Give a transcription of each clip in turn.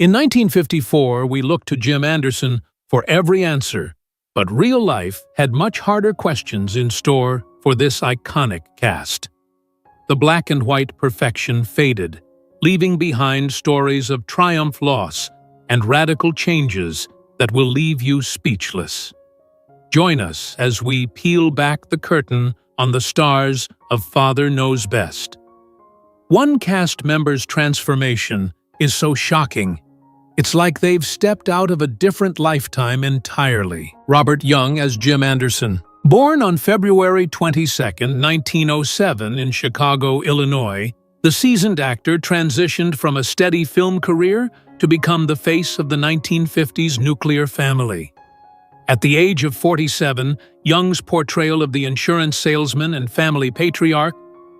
In 1954, we looked to Jim Anderson for every answer, but real life had much harder questions in store for this iconic cast. The black and white perfection faded, leaving behind stories of triumph, loss, and radical changes that will leave you speechless. Join us as we peel back the curtain on the stars of Father Knows Best. One cast member's transformation is so shocking. It's like they've stepped out of a different lifetime entirely. Robert Young as Jim Anderson. Born on February 22, 1907 in Chicago, Illinois, the seasoned actor transitioned from a steady film career to become the face of the 1950s nuclear family. At the age of 47, Young's portrayal of the insurance salesman and family patriarch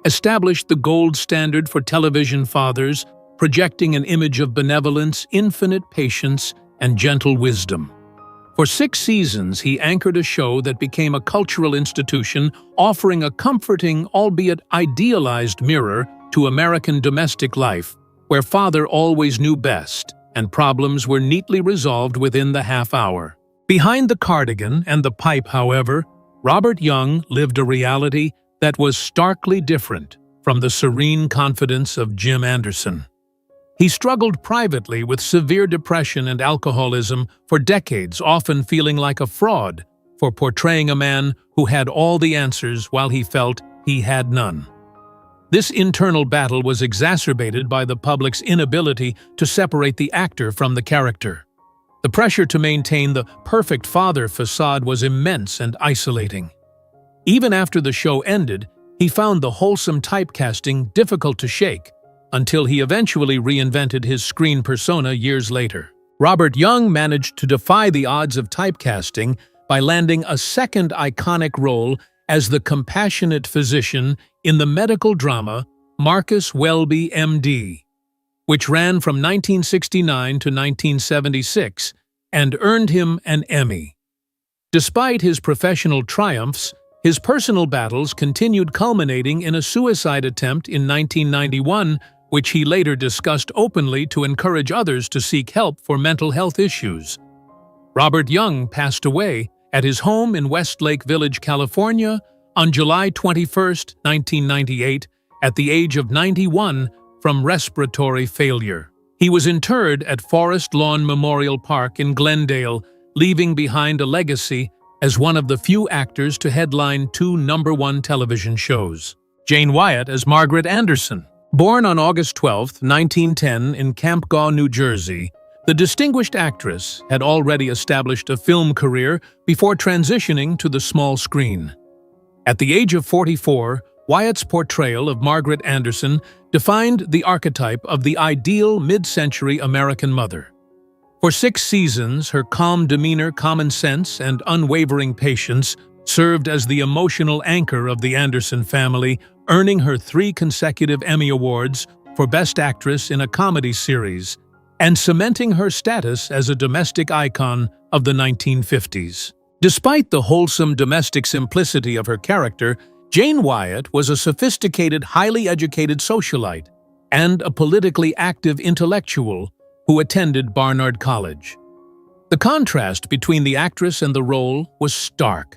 established the gold standard for television fathers, projecting an image of benevolence, infinite patience, and gentle wisdom. For 6 seasons, he anchored a show that became a cultural institution, offering a comforting, albeit idealized mirror to American domestic life, where father always knew best, and problems were neatly resolved within the half hour. Behind the cardigan and the pipe, however, Robert Young lived a reality that was starkly different from the serene confidence of Jim Anderson. He struggled privately with severe depression and alcoholism for decades, often feeling like a fraud for portraying a man who had all the answers while he felt he had none. This internal battle was exacerbated by the public's inability to separate the actor from the character. The pressure to maintain the perfect father facade was immense and isolating. Even after the show ended, he found the wholesome typecasting difficult to shake, until he eventually reinvented his screen persona years later. Robert Young managed to defy the odds of typecasting by landing a second iconic role as the compassionate physician in the medical drama Marcus Welby, M.D., which ran from 1969 to 1976 and earned him an Emmy. Despite his professional triumphs, his personal battles continued, culminating in a suicide attempt in 1991, which he later discussed openly to encourage others to seek help for mental health issues. Robert Young passed away at his home in Westlake Village, California, on July 21, 1998, at the age of 91 from respiratory failure. He was interred at Forest Lawn Memorial Park in Glendale, leaving behind a legacy as one of the few actors to headline 2 #1 television shows. Jane Wyatt as Margaret Anderson. Born on August 12, 1910 in Campgaw, New Jersey, the distinguished actress had already established a film career before transitioning to the small screen. At the age of 44, Wyatt's portrayal of Margaret Anderson defined the archetype of the ideal mid-century American mother. For 6 seasons, her calm demeanor, common sense, and unwavering patience served as the emotional anchor of the Anderson family, earning her 3 consecutive Emmy Awards for Best Actress in a Comedy Series, and cementing her status as a domestic icon of the 1950s. Despite the wholesome domestic simplicity of her character, Jane Wyatt was a sophisticated, highly educated socialite and a politically active intellectual who attended Barnard College. The contrast between the actress and the role was stark.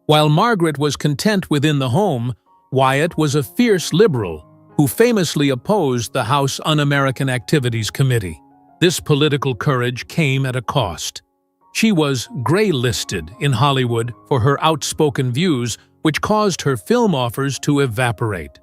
While Margaret was content within the home, Wyatt was a fierce liberal who famously opposed the House Un-American Activities Committee. This political courage came at a cost. She was gray-listed in Hollywood for her outspoken views, which caused her film offers to evaporate.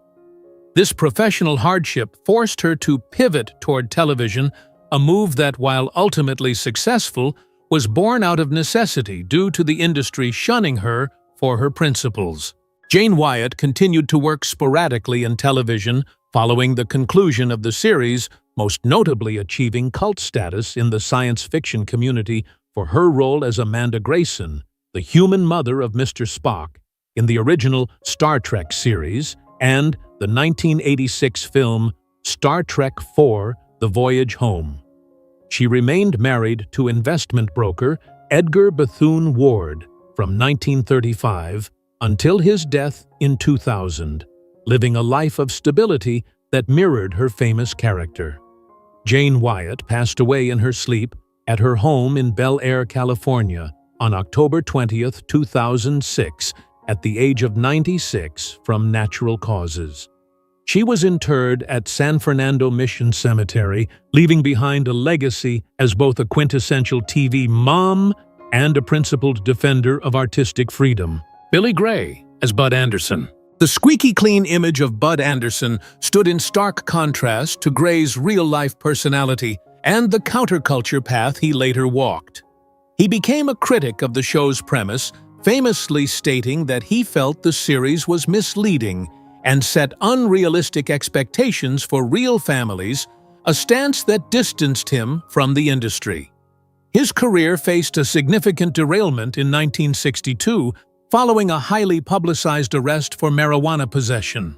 This professional hardship forced her to pivot toward television, a move that, while ultimately successful, was born out of necessity due to the industry shunning her for her principles. Jane Wyatt continued to work sporadically in television following the conclusion of the series, most notably achieving cult status in the science fiction community for her role as Amanda Grayson, the human mother of Mr. Spock, in the original Star Trek series and the 1986 film Star Trek IV: The Voyage Home. She remained married to investment broker Edgar Bethune-Ward from 1935 until his death in 2000, living a life of stability that mirrored her famous character. Jane Wyatt passed away in her sleep at her home in Bel Air, California, on October 20th, 2006, at the age of 96 from natural causes. She was interred at San Fernando Mission Cemetery, leaving behind a legacy as both a quintessential TV mom and a principled defender of artistic freedom. Billy Gray as Bud Anderson. The squeaky clean image of Bud Anderson stood in stark contrast to Gray's real-life personality and the counterculture path he later walked. He became a critic of the show's premise, famously stating that he felt the series was misleading and set unrealistic expectations for real families, a stance that distanced him from the industry. His career faced a significant derailment in 1962 following a highly publicized arrest for marijuana possession.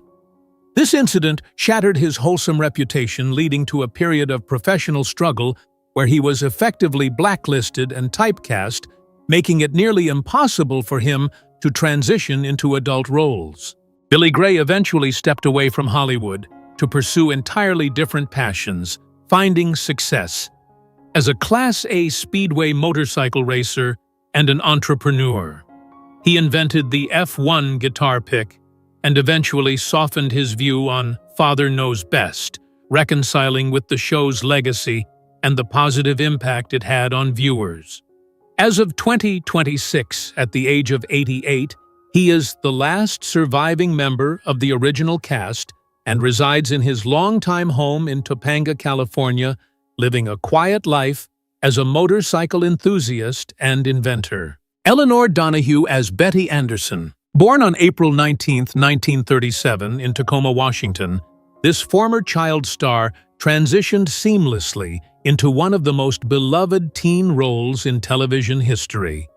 This incident shattered his wholesome reputation, leading to a period of professional struggle where he was effectively blacklisted and typecast, making it nearly impossible for him to transition into adult roles. Billy Gray eventually stepped away from Hollywood to pursue entirely different passions, finding success as a Class A speedway motorcycle racer and an entrepreneur. He invented the F1 guitar pick and eventually softened his view on Father Knows Best, reconciling with the show's legacy and the positive impact it had on viewers. As of 2026, at the age of 88, he is the last surviving member of the original cast and resides in his longtime home in Topanga, California, living a quiet life as a motorcycle enthusiast and inventor. Eleanor Donahue as Betty Anderson. Born on April 19, 1937, in Tacoma, Washington, this former child star transitioned seamlessly into one of the most beloved teen roles in television history.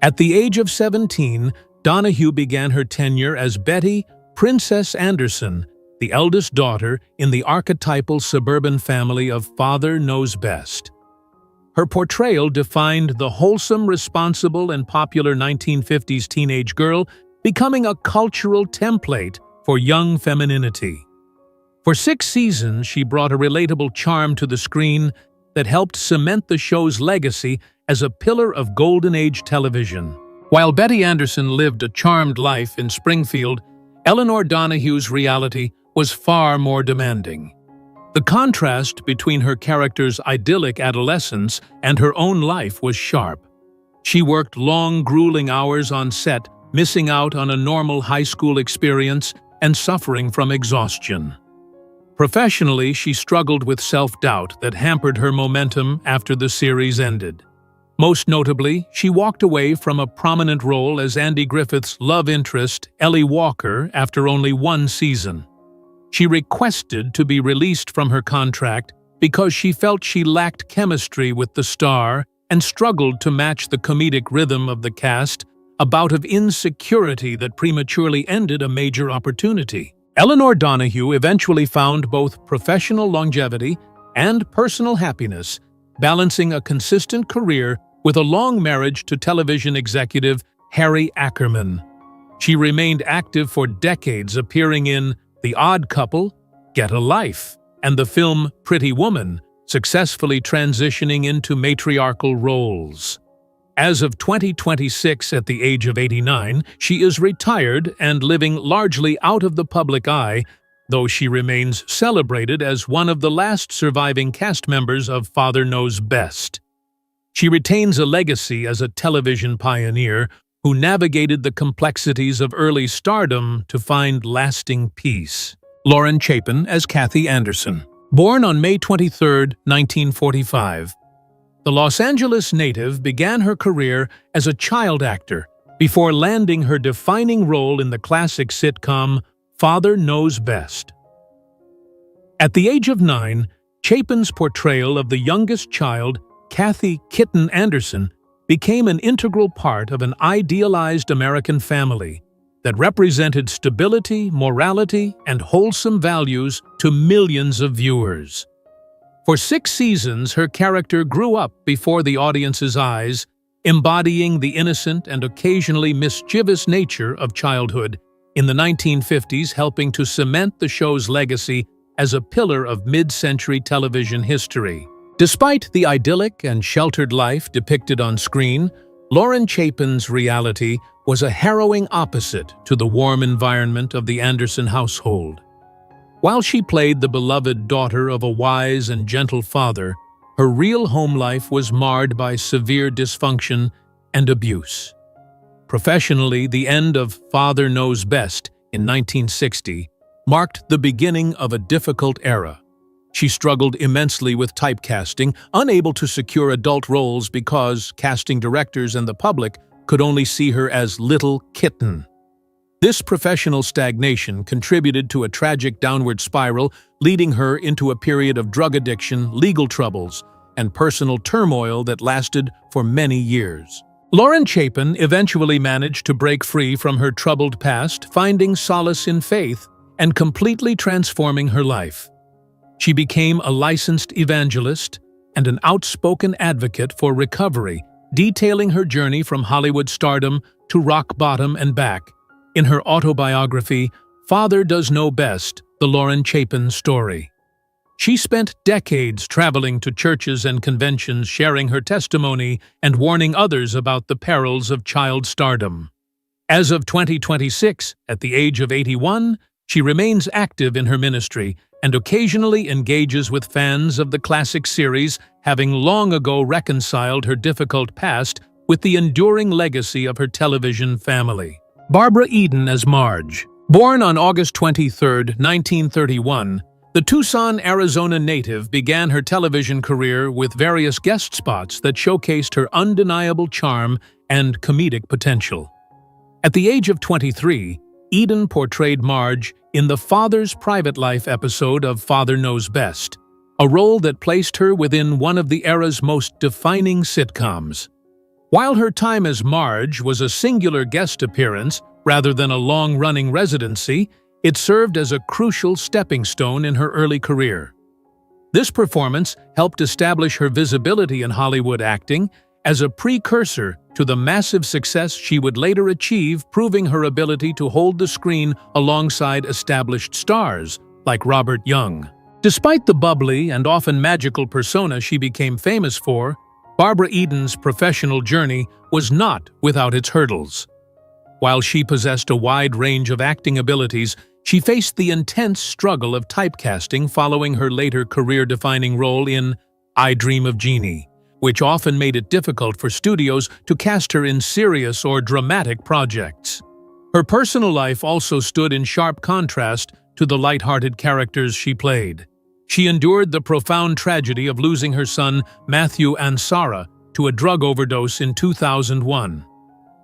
At the age of 17, Donahue began her tenure as Betty Princess Anderson, the eldest daughter in the archetypal suburban family of Father Knows Best. Her portrayal defined the wholesome, responsible, and popular 1950s teenage girl, becoming a cultural template for young femininity. For 6 seasons, she brought a relatable charm to the screen that helped cement the show's legacy as a pillar of Golden Age television. While Betty Anderson lived a charmed life in Springfield, Eleanor Donahue's reality was far more demanding. The contrast between her character's idyllic adolescence and her own life was sharp. She worked long, grueling hours on set, missing out on a normal high school experience and suffering from exhaustion. Professionally, she struggled with self-doubt that hampered her momentum after the series ended. Most notably, she walked away from a prominent role as Andy Griffith's love interest, Ellie Walker, after only 1 season. She requested to be released from her contract because she felt she lacked chemistry with the star and struggled to match the comedic rhythm of the cast, a bout of insecurity that prematurely ended a major opportunity. Eleanor Donahue eventually found both professional longevity and personal happiness, balancing a consistent career with a long marriage to television executive Harry Ackerman. She remained active for decades, appearing in The Odd Couple, Get a Life, and the film Pretty Woman, successfully transitioning into matriarchal roles. As of 2026, at the age of 89, she is retired and living largely out of the public eye, though she remains celebrated as one of the last surviving cast members of Father Knows Best. She retains a legacy as a television pioneer who navigated the complexities of early stardom to find lasting peace. Lauren Chapin as Kathy Anderson. Born on May 23, 1945, the Los Angeles native began her career as a child actor before landing her defining role in the classic sitcom Father Knows Best. At the age of 9, Chapin's portrayal of the youngest child, Kathy Kitten Anderson, became an integral part of an idealized American family that represented stability, morality, and wholesome values to millions of viewers. For 6 seasons, her character grew up before the audience's eyes, embodying the innocent and occasionally mischievous nature of childhood, in the 1950s helping to cement the show's legacy as a pillar of mid-century television history. Despite the idyllic and sheltered life depicted on screen, Lauren Chapin's reality was a harrowing opposite to the warm environment of the Anderson household. While she played the beloved daughter of a wise and gentle father, her real home life was marred by severe dysfunction and abuse. Professionally, the end of Father Knows Best in 1960 marked the beginning of a difficult era. She struggled immensely with typecasting, unable to secure adult roles because casting directors and the public could only see her as Little Kitten. This professional stagnation contributed to a tragic downward spiral, leading her into a period of drug addiction, legal troubles, and personal turmoil that lasted for many years. Lauren Chapin eventually managed to break free from her troubled past, finding solace in faith and completely transforming her life. She became a licensed evangelist and an outspoken advocate for recovery, detailing her journey from Hollywood stardom to rock bottom and back. In her autobiography, Father Does Know Best, The Lauren Chapin Story. She spent decades traveling to churches and conventions, sharing her testimony and warning others about the perils of child stardom. As of 2026, at the age of 81, she remains active in her ministry and occasionally engages with fans of the classic series, having long ago reconciled her difficult past with the enduring legacy of her television family. Barbara Eden as Marge. Born on August 23, 1931, the Tucson, Arizona native began her television career with various guest spots that showcased her undeniable charm and comedic potential. At the age of 23, Eden portrayed Marge in the Father's Private Life episode of Father Knows Best, a role that placed her within one of the era's most defining sitcoms. While her time as Marge was a singular guest appearance rather than a long-running residency, it served as a crucial stepping stone in her early career. This performance helped establish her visibility in Hollywood acting as a precursor to the massive success she would later achieve, proving her ability to hold the screen alongside established stars like Robert Young. Despite the bubbly and often magical persona she became famous for, Barbara Eden's professional journey was not without its hurdles. While she possessed a wide range of acting abilities, she faced the intense struggle of typecasting following her later career-defining role in I Dream of Jeannie, which often made it difficult for studios to cast her in serious or dramatic projects. Her personal life also stood in sharp contrast to the light-hearted characters she played. She endured the profound tragedy of losing her son, Matthew Ansara, to a drug overdose in 2001.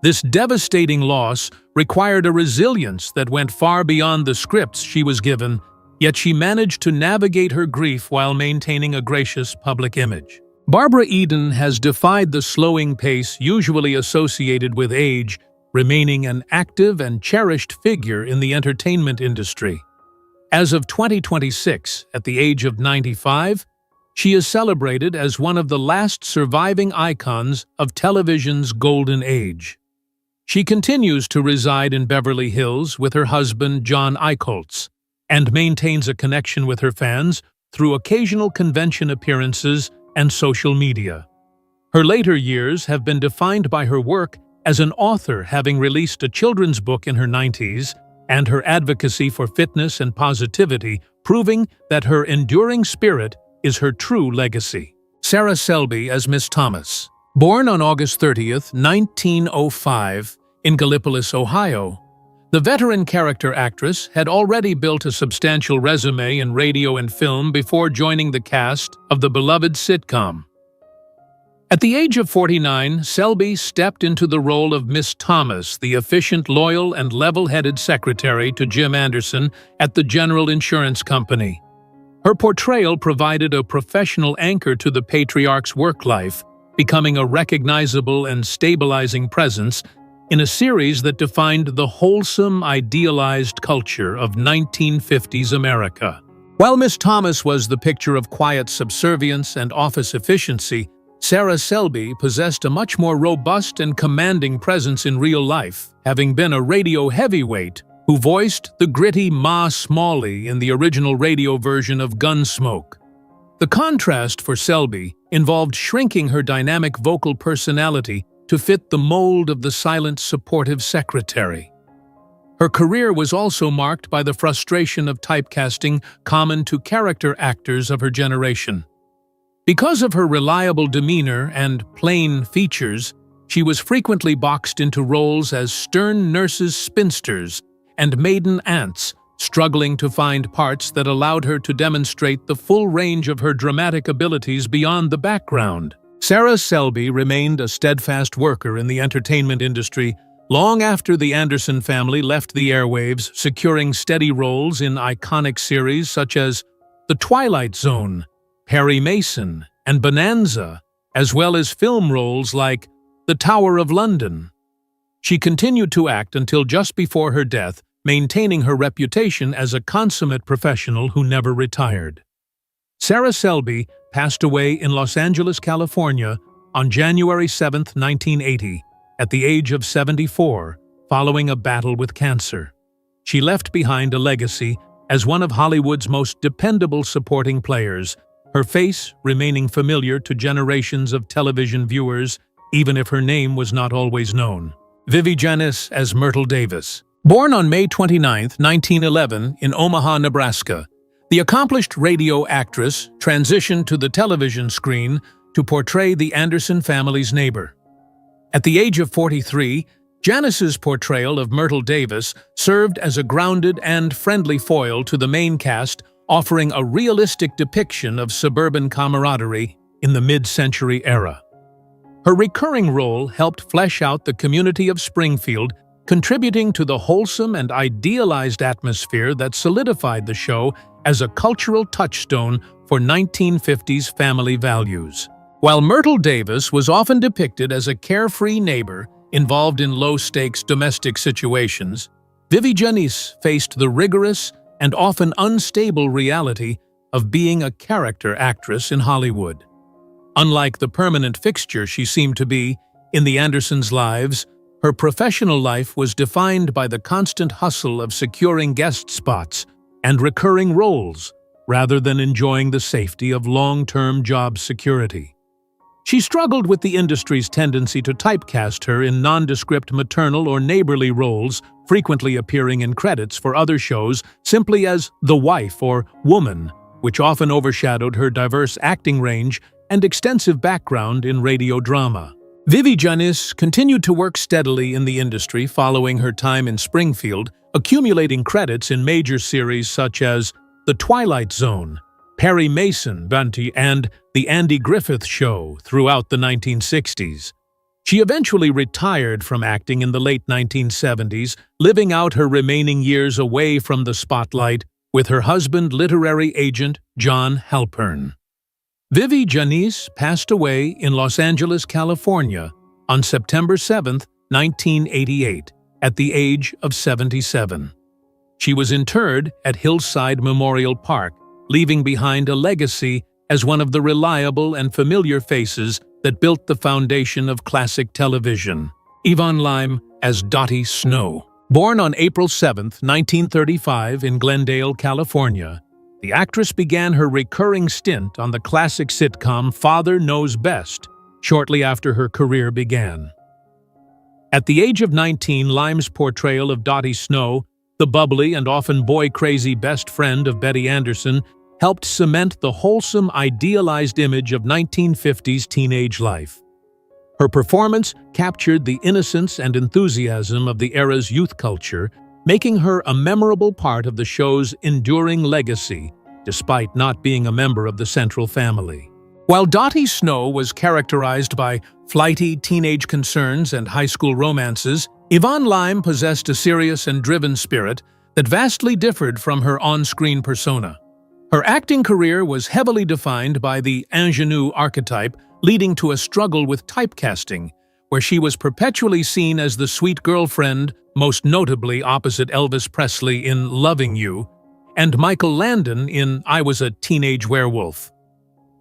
This devastating loss required a resilience that went far beyond the scripts she was given, yet she managed to navigate her grief while maintaining a gracious public image. Barbara Eden has defied the slowing pace usually associated with age, remaining an active and cherished figure in the entertainment industry. As of 2026, at the age of 95, she is celebrated as one of the last surviving icons of television's golden age. She continues to reside in Beverly Hills with her husband, John Eichholtz, and maintains a connection with her fans through occasional convention appearances and social media. Her later years have been defined by her work as an author, having released a children's book in her 90s, and her advocacy for fitness and positivity, proving that her enduring spirit is her true legacy. Sarah Selby as Miss Thomas. Born on August 30, 1905, in Gallipolis, Ohio, the veteran character actress had already built a substantial resume in radio and film before joining the cast of the beloved sitcom. At the age of 49, Selby stepped into the role of Miss Thomas, the efficient, loyal, and level-headed secretary to Jim Anderson at the General Insurance Company. Her portrayal provided a professional anchor to the patriarch's work life, becoming a recognizable and stabilizing presence in a series that defined the wholesome, idealized culture of 1950s America. While Miss Thomas was the picture of quiet subservience and office efficiency, Sarah Selby possessed a much more robust and commanding presence in real life, having been a radio heavyweight who voiced the gritty Ma Smalley in the original radio version of Gunsmoke. The contrast for Selby involved shrinking her dynamic vocal personality to fit the mold of the silent, supportive secretary. Her career was also marked by the frustration of typecasting common to character actors of her generation. Because of her reliable demeanor and plain features, she was frequently boxed into roles as stern nurses' spinsters and maiden aunts, struggling to find parts that allowed her to demonstrate the full range of her dramatic abilities beyond the background. Sarah Selby remained a steadfast worker in the entertainment industry long after the Anderson family left the airwaves, securing steady roles in iconic series such as The Twilight Zone, Perry Mason, and Bonanza, as well as film roles like The Tower of London. She continued to act until just before her death, maintaining her reputation as a consummate professional who never retired. Sarah Selby passed away in Los Angeles, California, on January 7, 1980, at the age of 74, following a battle with cancer. She left behind a legacy as one of Hollywood's most dependable supporting players, her face remaining familiar to generations of television viewers, even if her name was not always known. Vivi Janiss as Myrtle Davis. Born on May 29, 1911, in Omaha, Nebraska, the accomplished radio actress transitioned to the television screen to portray the Anderson family's neighbor. At the age of 43, Janiss's portrayal of Myrtle Davis served as a grounded and friendly foil to the main cast, offering a realistic depiction of suburban camaraderie in the mid-century era. Her recurring role helped flesh out the community of Springfield, contributing to the wholesome and idealized atmosphere that solidified the show as a cultural touchstone for 1950s family values. While Myrtle Davis was often depicted as a carefree neighbor involved in low-stakes domestic situations, Vivi Janiss faced the rigorous and often unstable reality of being a character actress in Hollywood. Unlike the permanent fixture she seemed to be in the Andersons' lives, her professional life was defined by the constant hustle of securing guest spots and recurring roles, rather than enjoying the safety of long-term job security. She struggled with the industry's tendency to typecast her in nondescript maternal or neighborly roles, frequently appearing in credits for other shows simply as the wife or woman, which often overshadowed her diverse acting range and extensive background in radio drama. Vivi Janiss continued to work steadily in the industry following her time in Springfield, accumulating credits in major series such as The Twilight Zone, Perry Mason, and The Andy Griffith Show throughout the 1960s. She eventually retired from acting in the late 1970s, living out her remaining years away from the spotlight with her husband, literary agent John Halpern. Vivi Janiss passed away in Los Angeles, California, on September 7, 1988, at the age of 77. She was interred at Hillside Memorial Park, leaving behind a legacy as one of the reliable and familiar faces that built the foundation of classic television. Yvonne Lime as Dotty Snow. Born on April 7, 1935 in Glendale, California, the actress began her recurring stint on the classic sitcom Father Knows Best shortly after her career began. At the age of 19, Lime's portrayal of Dotty Snow, the bubbly and often boy-crazy best friend of Betty Anderson, helped cement the wholesome, idealized image of 1950s teenage life. Her performance captured the innocence and enthusiasm of the era's youth culture, making her a memorable part of the show's enduring legacy, despite not being a member of the central family. While Dotty Snow was characterized by flighty teenage concerns and high school romances, Yvonne Lime possessed a serious and driven spirit that vastly differed from her on-screen persona. Her acting career was heavily defined by the ingenue archetype, leading to a struggle with typecasting, where she was perpetually seen as the sweet girlfriend, most notably opposite Elvis Presley in Loving You, and Michael Landon in I Was a Teenage Werewolf.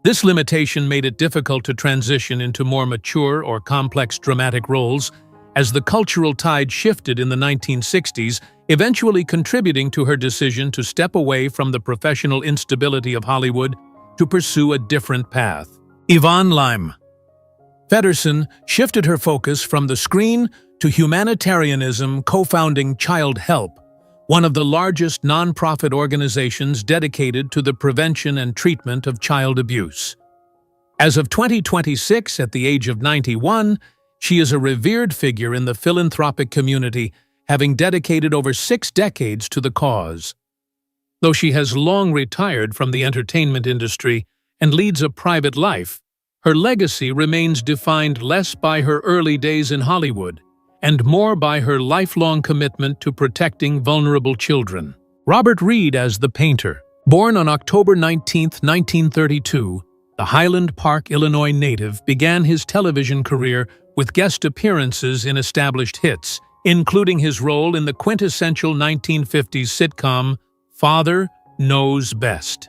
This limitation made it difficult to transition into more mature or complex dramatic roles, as the cultural tide shifted in the 1960s, eventually contributing to her decision to step away from the professional instability of Hollywood to pursue a different path. Yvonne Lime Feddersen shifted her focus from the screen to humanitarianism, co-founding Child Help, one of the largest nonprofit organizations dedicated to the prevention and treatment of child abuse. As of 2026, at the age of 91, she is a revered figure in the philanthropic community, having dedicated over 6 decades to the cause. Though she has long retired from the entertainment industry and leads a private life, her legacy remains defined less by her early days in Hollywood and more by her lifelong commitment to protecting vulnerable children. Robert Reed as the painter. Born on October 19, 1932, the Highland Park, Illinois native began his television career with guest appearances in established hits, including his role in the quintessential 1950s sitcom Father Knows Best.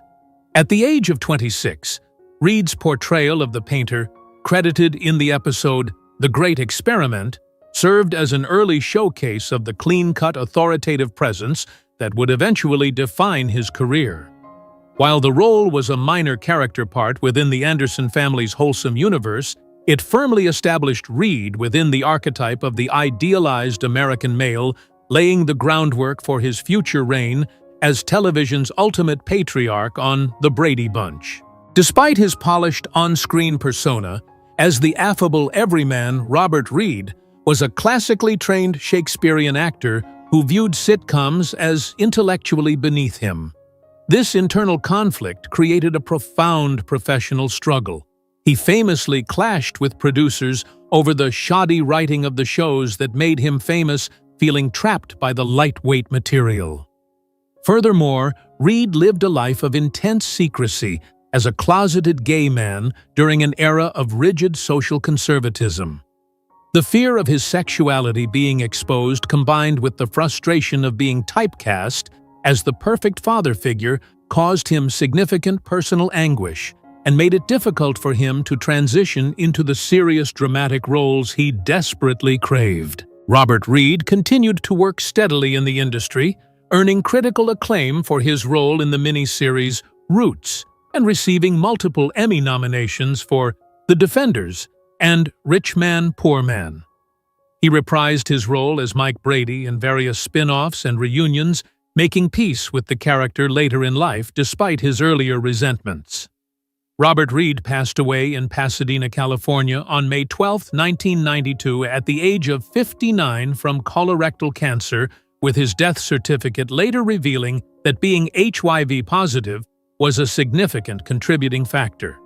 At the age of 26, Reed's portrayal of the painter, credited in the episode The Great Experiment, served as an early showcase of the clean-cut authoritative presence that would eventually define his career. While the role was a minor character part within the Anderson family's wholesome universe, it firmly established Reed within the archetype of the idealized American male, laying the groundwork for his future reign as television's ultimate patriarch on The Brady Bunch. Despite his polished on-screen persona, as the affable everyman, Robert Reed was a classically trained Shakespearean actor who viewed sitcoms as intellectually beneath him. This internal conflict created a profound professional struggle. He famously clashed with producers over the shoddy writing of the shows that made him famous, feeling trapped by the lightweight material. Furthermore, Reed lived a life of intense secrecy as a closeted gay man during an era of rigid social conservatism. The fear of his sexuality being exposed, combined with the frustration of being typecast as the perfect father figure, caused him significant personal anguish and made it difficult for him to transition into the serious dramatic roles he desperately craved. Robert Reed continued to work steadily in the industry, earning critical acclaim for his role in the miniseries Roots and receiving multiple Emmy nominations for The Defenders and Rich Man, Poor Man. He reprised his role as Mike Brady in various spin-offs and reunions, making peace with the character later in life despite his earlier resentments. Robert Reed passed away in Pasadena, California on May 12, 1992 at the age of 59 from colorectal cancer, with his death certificate later revealing that being HIV positive was a significant contributing factor.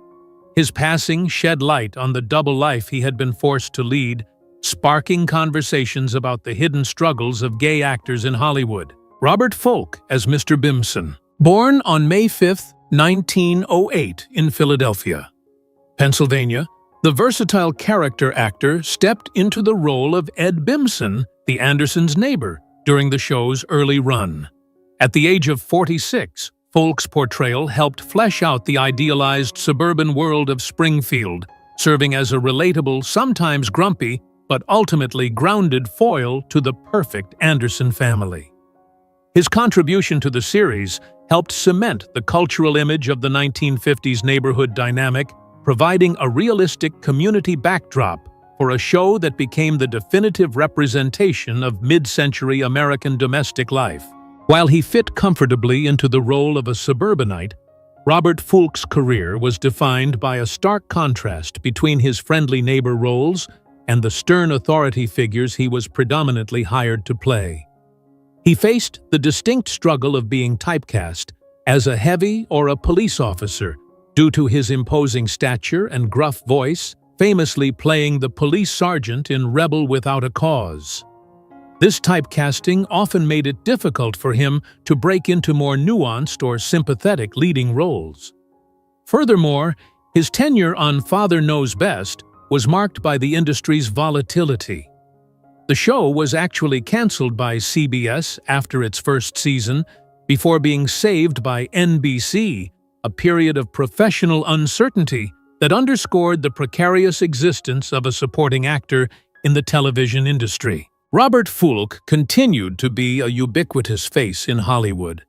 His passing shed light on the double life he had been forced to lead, sparking conversations about the hidden struggles of gay actors in Hollywood. Robert Foulk as Mr. Bimson. Born on May 5, 1908 in Philadelphia, Pennsylvania, the versatile character actor stepped into the role of Ed Bimson, the Andersons' neighbor, during the show's early run. At the age of 46, Foulk's portrayal helped flesh out the idealized suburban world of Springfield, serving as a relatable, sometimes grumpy, but ultimately grounded foil to the perfect Anderson family. His contribution to the series helped cement the cultural image of the 1950s neighborhood dynamic, providing a realistic community backdrop for a show that became the definitive representation of mid-century American domestic life. While he fit comfortably into the role of a suburbanite, Robert Foulk's career was defined by a stark contrast between his friendly neighbor roles and the stern authority figures he was predominantly hired to play. He faced the distinct struggle of being typecast as a heavy or a police officer due to his imposing stature and gruff voice, famously playing the police sergeant in Rebel Without a Cause. This typecasting often made it difficult for him to break into more nuanced or sympathetic leading roles. Furthermore, his tenure on Father Knows Best was marked by the industry's volatility. The show was actually canceled by CBS after its first season, before being saved by NBC, a period of professional uncertainty that underscored the precarious existence of a supporting actor in the television industry. Robert Foulk continued to be a ubiquitous face in Hollywood,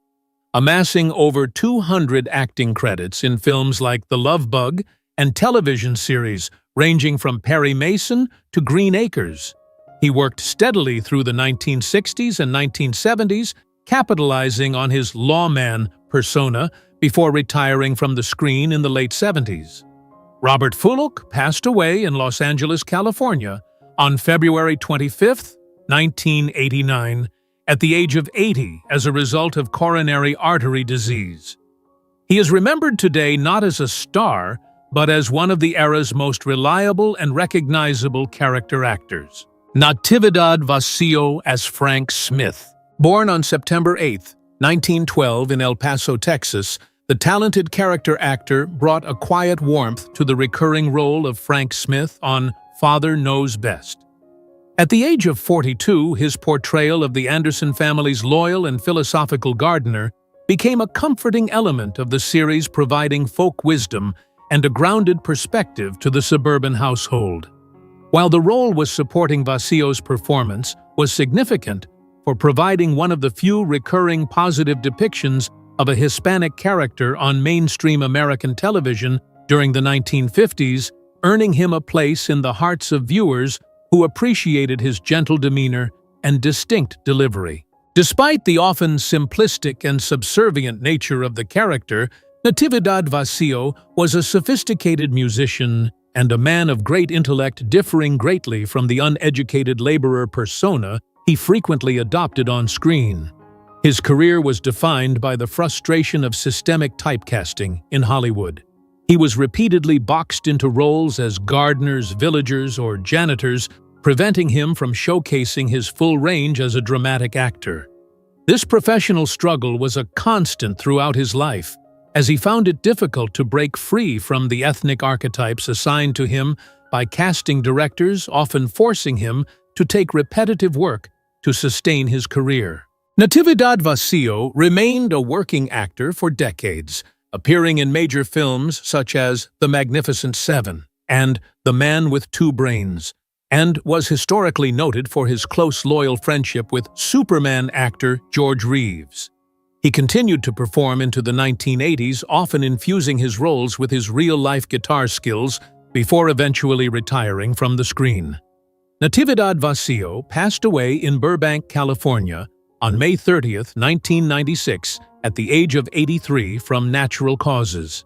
amassing over 200 acting credits in films like The Love Bug and television series ranging from Perry Mason to Green Acres. He worked steadily through the 1960s and 1970s, capitalizing on his lawman persona before retiring from the screen in the late 70s. Robert Foulk passed away in Los Angeles, California, on February 25, 1989, at the age of 80 as a result of coronary artery disease. He is remembered today not as a star, but as one of the era's most reliable and recognizable character actors. Natividad Vacío as Frank Smith. Born on September 8, 1912 in El Paso, Texas, the talented character actor brought a quiet warmth to the recurring role of Frank Smith on Father Knows Best. At the age of 42, his portrayal of the Anderson family's loyal and philosophical gardener became a comforting element of the series, providing folk wisdom and a grounded perspective to the suburban household. While the role was supporting, Vacío's performance was significant for providing one of the few recurring positive depictions of a Hispanic character on mainstream American television during the 1950s, earning him a place in the hearts of viewers who appreciated his gentle demeanor and distinct delivery. Despite the often simplistic and subservient nature of the character, Natividad Vacío was a sophisticated musician and a man of great intellect, differing greatly from the uneducated laborer persona he frequently adopted on screen. His career was defined by the frustration of systemic typecasting in Hollywood. He was repeatedly boxed into roles as gardeners, villagers, or janitors, preventing him from showcasing his full range as a dramatic actor. This professional struggle was a constant throughout his life, as he found it difficult to break free from the ethnic archetypes assigned to him by casting directors, often forcing him to take repetitive work to sustain his career. Natividad Vacío remained a working actor for decades, appearing in major films such as The Magnificent Seven and The Man with Two Brains, and was historically noted for his close, loyal friendship with Superman actor George Reeves. He continued to perform into the 1980s, often infusing his roles with his real-life guitar skills before eventually retiring from the screen. Natividad Vacío passed away in Burbank, California, on May 30, 1996, at the age of 83 from natural causes.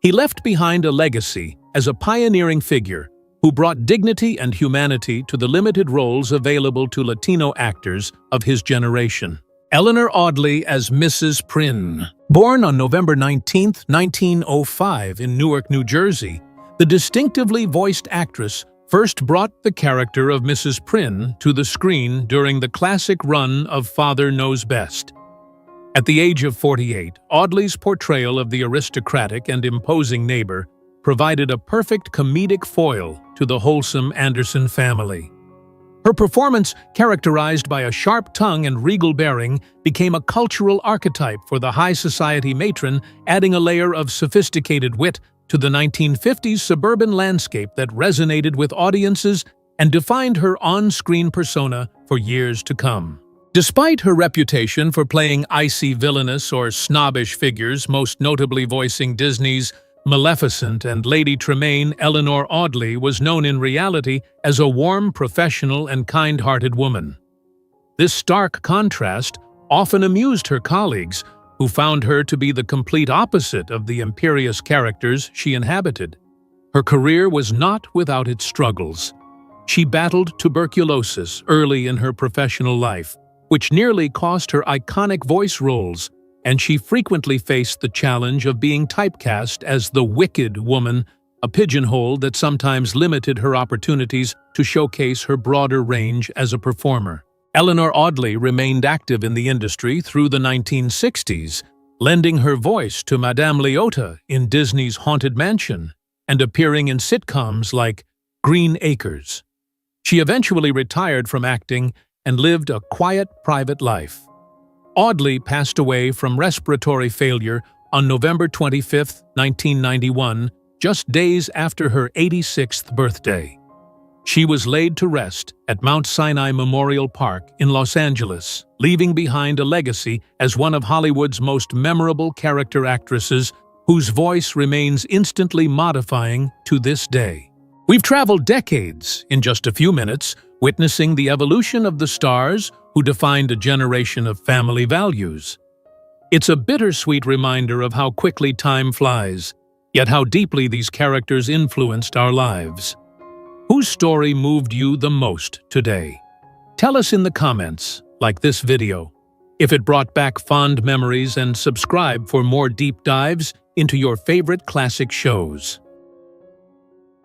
He left behind a legacy as a pioneering figure who brought dignity and humanity to the limited roles available to Latino actors of his generation. Eleanor Audley as Mrs. Prynne. Born on November 19, 1905 in Newark, New Jersey, the distinctively voiced actress first brought the character of Mrs. Prynne to the screen during the classic run of Father Knows Best. At the age of 48, Audley's portrayal of the aristocratic and imposing neighbor provided a perfect comedic foil to the wholesome Anderson family. Her performance, characterized by a sharp tongue and regal bearing, became a cultural archetype for the high society matron, adding a layer of sophisticated wit to the 1950s suburban landscape that resonated with audiences and defined her on-screen persona for years to come. Despite her reputation for playing icy villainous or snobbish figures, most notably voicing Disney's Maleficent and Lady Tremaine, Eleanor Audley was known in reality as a warm, professional, and kind-hearted woman. This stark contrast often amused her colleagues, who found her to be the complete opposite of the imperious characters she inhabited. Her career was not without its struggles. She battled tuberculosis early in her professional life, which nearly cost her iconic voice roles, and she frequently faced the challenge of being typecast as the wicked woman, a pigeonhole that sometimes limited her opportunities to showcase her broader range as a performer. Eleanor Audley remained active in the industry through the 1960s, lending her voice to Madame Leota in Disney's Haunted Mansion and appearing in sitcoms like Green Acres. She eventually retired from acting and lived a quiet, private life. Audley passed away from respiratory failure on November 25, 1991, just days after her 86th birthday. She was laid to rest at Mount Sinai Memorial Park in Los Angeles, leaving behind a legacy as one of Hollywood's most memorable character actresses whose voice remains instantly modifying to this day. We've traveled decades in just a few minutes, witnessing the evolution of the stars who defined a generation of family values. It's a bittersweet reminder of how quickly time flies, yet how deeply these characters influenced our lives. Whose story moved you the most today? Tell us in the comments, like this video, if it brought back fond memories, and subscribe for more deep dives into your favorite classic shows.